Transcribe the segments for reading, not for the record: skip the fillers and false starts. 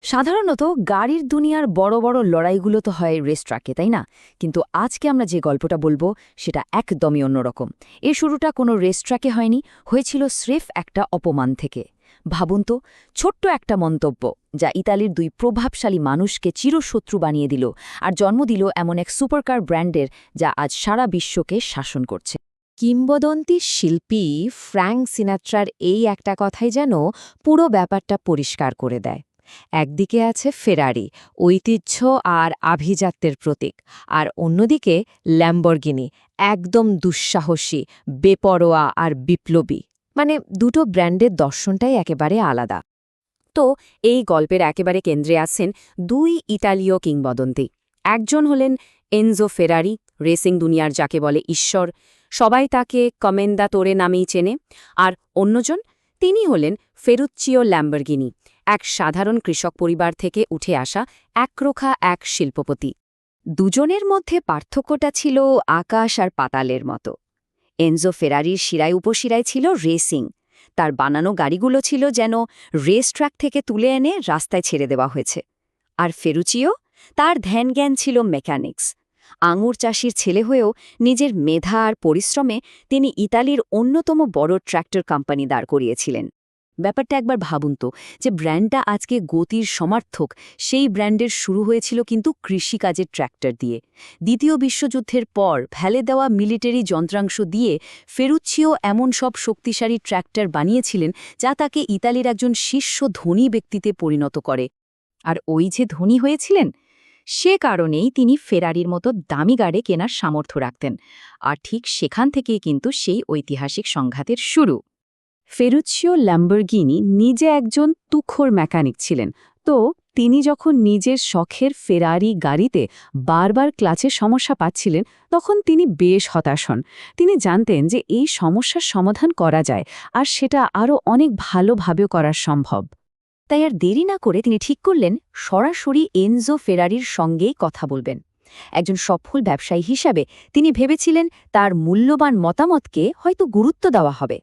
সাধারণত গাড়ির দুনিয়ার বড় বড় লড়াইগুলো তো হয় রেস ট্র্যাকে, তাই না? কিন্তু আজকে আমরা যে গল্পটা বলবো সেটা একদমই অন্যরকম। এর শুরুটা কোনো রেস ট্র্যাকে হয়নি, হয়েছিল স্রেফ একটা অপমান থেকে। ভাবুন তো, ছোট্ট একটা মন্তব্য যা ইতালির দুই প্রভাবশালী মানুষকে চিরশত্রু বানিয়ে দিল আর জন্ম দিল এমন এক সুপারকার ব্র্যান্ডের যা আজ সারা বিশ্বকে শাসন করছে। কিংবদন্তি শিল্পী ফ্র্যাঙ্ক সিনাট্রার এই একটা কথাই যেন পুরো ব্যাপারটা পরিষ্কার করে দেয়। একদিকে আছে ফেরারি, ঐতিহ্য আর আভিজাত্যের প্রতীক, আর অন্যদিকে ল্যাম্বরগিনি, একদম দুঃসাহসী, বেপরোয়া আর বিপ্লবী। মানে দুটো ব্র্যান্ডের দর্শনটাই একেবারে আলাদা। তো এই গল্পের একেবারে কেন্দ্রে আছেন দুই ইতালীয় কিংবদন্তি। একজন হলেন এনজো ফেরারি, রেসিং দুনিয়ার যাকে বলে ঈশ্বর, সবাই তাকে কমেন্দাতোরে নামেই চেনে। আর অন্যজন, তিনি হলেন ফেরুচ্চিও ল্যাম্বরগিনি, এক সাধারণ কৃষক পরিবার থেকে উঠে আসা একরোখা এক শিল্পপতি। দুজনের মধ্যে পার্থক্যটা ছিল আকাশ আর পাতালের মতো। এনজো ফেরারির শিরায় উপশিরায় ছিল রেসিং, তার বানানো গাড়িগুলো ছিল যেন রেস ট্র্যাক থেকে তুলে এনে রাস্তায় ছেড়ে দেওয়া হয়েছে। আর ফেরুচিও, তার ধ্যানজ্ঞান ছিল মেকানিক্স। আঙুর চাষির ছেলে হয়েও নিজের মেধা আর পরিশ্রমে তিনি ইতালির অন্যতম বড় ট্র্যাক্টর কোম্পানি দাঁড় করিয়েছিলেন। ব্যাপারটা একবার ভাবুন তো, যে ব্র্যান্ডটা আজকে গতির সমার্থক, সেই ব্র্যান্ডের শুরু হয়েছিল কিন্তু কৃষিকাজের ট্র্যাক্টর দিয়ে। দ্বিতীয় বিশ্বযুদ্ধের পর ফেলে দেওয়া মিলিটারি যন্ত্রাংশ দিয়ে ফেরুচ্চিও এমন সব শক্তিশালী ট্র্যাক্টর বানিয়েছিলেন যা তাকে ইতালির একজন শীর্ষ ধনী ব্যক্তিতে পরিণত করে। আর ওই যে ধনী হয়েছিলেন, সে কারণেই তিনি ফেরারির মতো দামি গাড়ি কেনার সামর্থ্য রাখতেন। আর ঠিক সেখান থেকেই কিন্তু সেই ঐতিহাসিক সংঘাতের শুরু। ফেরুচ্চিও ল্যাম্বরগিনি নিজে একজন তুখোড় মেকানিক ছিলেন, তো তিনি যখন নিজের শখের ফেরারি গাড়িতে বারবার ক্লাচের সমস্যা পাচ্ছিলেন, তখন তিনি বেশ হতাশ হন। তিনি জানতেন যে এই সমস্যার সমাধান করা যায়, আর সেটা আরও অনেক ভালোভাবেও করা সম্ভব। তাই আর দেরি না করে তিনি ঠিক করলেন সরাসরি এনজো ফেরারির সঙ্গেই কথা বলবেন। একজন সফল ব্যবসায়ী হিসাবে তিনি ভেবেছিলেন তার মূল্যবান মতামতকে হয়তো গুরুত্ব দেওয়া হবে।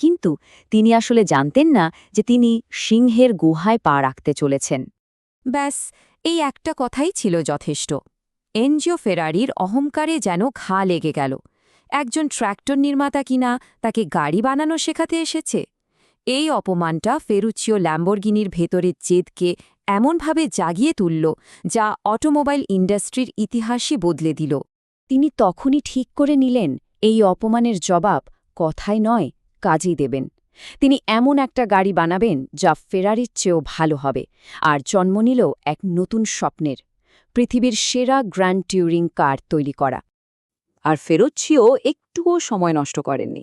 কিন্তু তিনি আসলে জানতেন না যে তিনি সিংহের গুহায় পা রাখতে চলেছেন। ব্যাস, এই একটা কথাই ছিল যথেষ্ট। এনজিও ফেরারির অহংকারে যেন ঘা লেগে গেল। একজন ট্র্যাক্টর নির্মাতা কিনা তাকে গাড়ি বানানো শেখাতে এসেছে। এই অপমানটা ফেরুচ্চিও ল্যাম্বরগিনির ভেতরের জেদকে এমনভাবে জাগিয়ে তুলল যা অটোমোবাইল ইন্ডাস্ট্রির ইতিহাসই বদলে দিল। তিনি তখনই ঠিক করে নিলেন এই অপমানের জবাব কথায় নয়, কাজেই দেবেন। তিনি এমন একটা গাড়ি বানাবেন যা ফেরারির চেয়েও ভালো হবে, আর জন্ম নিল এক নতুন স্বপ্নের, পৃথিবীর সেরা গ্র্যান্ড ট্যুরিং কার তৈরি করা। আর ফেরুচ্চিও একটুও সময় নষ্ট করেননি।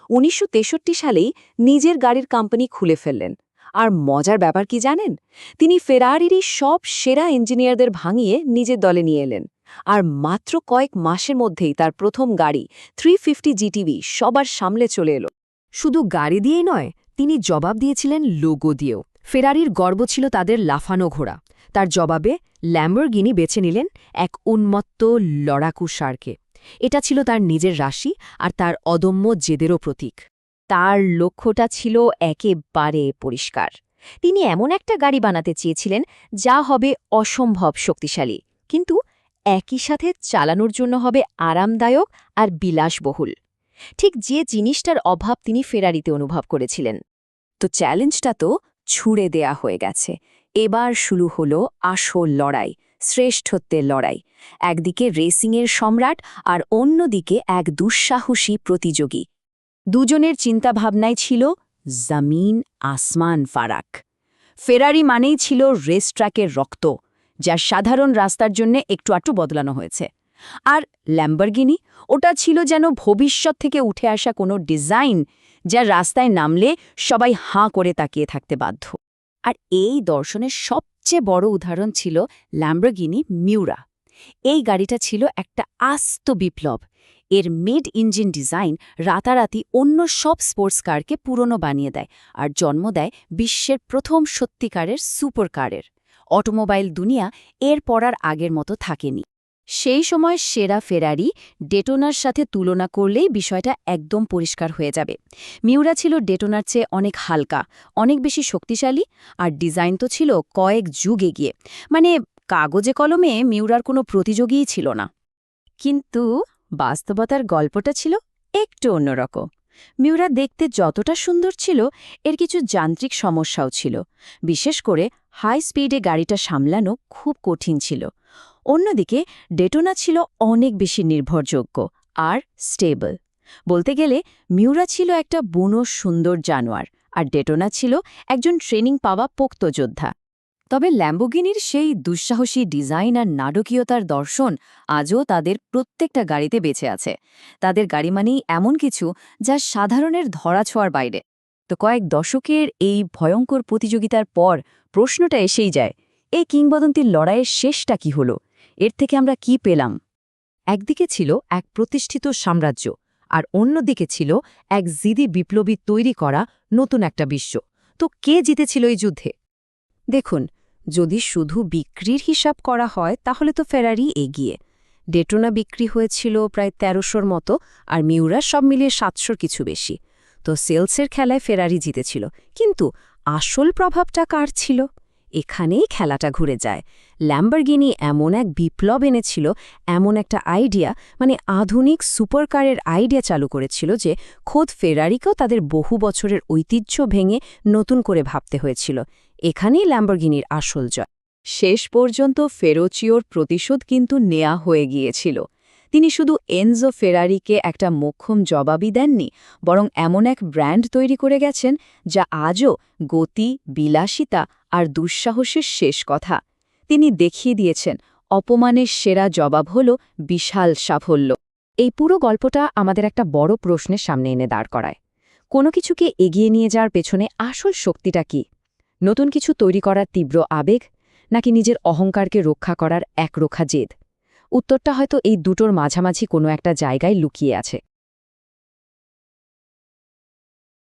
১৯৬৩ সালেই নিজের গাড়ির কোম্পানি খুলে ফেললেন। আর মজার ব্যাপার কি জানেন? তিনি ফেরারিরই সব সেরা ইঞ্জিনিয়ারদের ভাঙিয়ে নিজের দলে নিয়ে এলেন। আর মাত্র কয়েক মাসের মধ্যেই তার প্রথম গাড়ি 350 জিটিভি সবার সামনে চলে এলো। শুধু গাড়ি দিয়েই নয়, তিনি জবাব দিয়েছিলেন লোগো দিয়েও। ফেরারির গর্ব ছিল তাদের লাফানো ঘোড়া। তার জবাবে ল্যাম্বরগিনি বেছে নিলেন এক উন্মত্ত লড়াকু ষাঁড়কে। এটা ছিল তার নিজের রাশি আর তার অদম্য জেদেরও প্রতীক। তার লক্ষ্যটা ছিল একেবারে পরিষ্কার। তিনি এমন একটা গাড়ি বানাতে চেয়েছিলেন যা হবে অসম্ভব শক্তিশালী, কিন্তু একই সাথে চালানোর জন্য হবে আরামদায়ক আর বিলাসবহুল। ঠিক যে জিনিসটার অভাব তিনি ফেরারিতে অনুভব করেছিলেন। তো চ্যালেঞ্জটা তো ছুড়ে দেয়া হয়ে গেছে। এবার শুরু হলো আসল লড়াই, শ্রেষ্ঠত্বের লড়াই। একদিকে রেসিংয়ের সম্রাট আর অন্যদিকে এক দুঃসাহসী প্রতিযোগী। দুজনের চিন্তাভাবনায় ছিল জমিন আসমান ফারাক। ফেরারি মানেই ছিল রেস ট্র্যাকের রক্ত, যা সাধারণ রাস্তার জন্য একটু আটটু বদলানো হয়েছে। আর ল্যাম্বরগিনি, ওটা ছিল যেন ভবিষ্যৎ থেকে উঠে আসা কোনো ডিজাইন, যা রাস্তায় নামলে সবাই হাঁ করে তাকিয়ে থাকতে বাধ্য। আর এই দর্শনের সবচেয়ে বড় উদাহরণ ছিল ল্যাম্বরগিনি মিউরা। এই গাড়িটা ছিল একটা আস্ত বিপ্লব। এর মিড ইঞ্জিন ডিজাইন রাতারাতি অন্য সব স্পোর্টস কারকে পুরনো বানিয়ে দেয় আর জন্ম দেয় বিশ্বের প্রথম সত্যিকারের সুপার কারের। অটোমোবাইল দুনিয়া এর পড়ার আগের মতো থাকেনি। সেই সময় সেরা ফেরারি ডেটোনার সাথে তুলনা করলেই বিষয়টা একদম পরিষ্কার হয়ে যাবে। মিউরা ছিল ডেটোনার চেয়ে অনেক হালকা, অনেক বেশি শক্তিশালী, আর ডিজাইন তো ছিল কয়েক যুগ এগিয়ে। মানে কাগজে কলমে মিউরার কোনো প্রতিযোগীই ছিল না। কিন্তু বাস্তবতার গল্পটা ছিল একটু অন্যরকম। মিউরা দেখতে যতটা সুন্দর ছিল, এর কিছু যান্ত্রিক সমস্যাও ছিল। বিশেষ করে হাই স্পিডে গাড়িটা সামলানো খুব কঠিন ছিল। অন্যদিকে ডেটোনা ছিল অনেক বেশি নির্ভরযোগ্য আর স্টেবল। বলতে গেলে মিউরা ছিল একটা বুনো সুন্দর জানোয়ার, আর ডেটোনা ছিল একজন ট্রেনিং পাওয়া পোক্ত যোদ্ধা। তবে ল্যাম্বোগিনির সেই দুঃসাহসী ডিজাইন আর নাটকীয়তার দর্শন আজও তাদের প্রত্যেকটা গাড়িতে বেঁচে আছে। তাদের গাড়ি মানেই এমন কিছু যা সাধারণের ধরাছোঁয়ার বাইরে। তো কয়েক দশকের এই ভয়ঙ্কর প্রতিযোগিতার পর প্রশ্নটা এসেই যায়, এই কিংবদন্তির লড়াইয়ের শেষটা কি হলো? এর থেকে আমরা কি পেলাম? একদিকে ছিল এক প্রতিষ্ঠিত সাম্রাজ্য, আর অন্যদিকে ছিল এক জিদি বিপ্লবী তৈরি করা নতুন একটা বিশ্ব। তো কে জিতেছিল এই যুদ্ধে? দেখুন, যদি শুধু বিক্রির হিসাব করা হয় তাহলে তো ফেরারি এগিয়ে। ডেটোনা বিক্রি হয়েছিল প্রায় ১৩০০ মতো, আর মিউরা সব মিলিয়ে ৭০০ কিছু বেশি। তো সেলসের খেলায় ফেরারি জিতেছিল, কিন্তু আসল প্রভাবটা কার ছিল? এখানেই খেলাটা ঘুরে যায়। ল্যাম্বরগিনি এমন এক বিপ্লব এনেছিল, এমন একটা আইডিয়া, মানে আধুনিক সুপারকারের আইডিয়া চালু করেছিল যে খোদ ফেরারিকেও তাদের বহু বছরের ঐতিহ্য ভেঙে নতুন করে ভাবতে হয়েছিল। এখানেই ল্যাম্বরগিনির আসল জয়। শেষ পর্যন্ত ফেরোচিওর প্রতিশোধ কিন্তু নেয়া হয়ে গিয়েছিল। তিনি শুধু এনজো ফেরারিকে একটা মোক্ষম জবাবই দেননি, বরং এমন এক ব্র্যান্ড তৈরি করে গেছেন যা আজও গতি, বিলাসিতা আর দুঃসাহসের শেষ কথা। তিনি দেখিয়ে দিয়েছেন অপমানের সেরা জবাব হল বিশাল সাফল্য। এই পুরো গল্পটা আমাদের একটা বড় প্রশ্নের সামনে এনে দাঁড় করায়। কোনো কিছুকে এগিয়ে নিয়ে যাওয়ার পেছনে আসল শক্তিটা কি? নতুন কিছু তৈরি করার তীব্র আবেগ, নাকি নিজের অহংকারকে রক্ষা করার একরোখা জেদ? উত্তরটা হয়তো এই দুটোর মাঝামাঝি কোনো একটা জায়গায় লুকিয়ে আছে।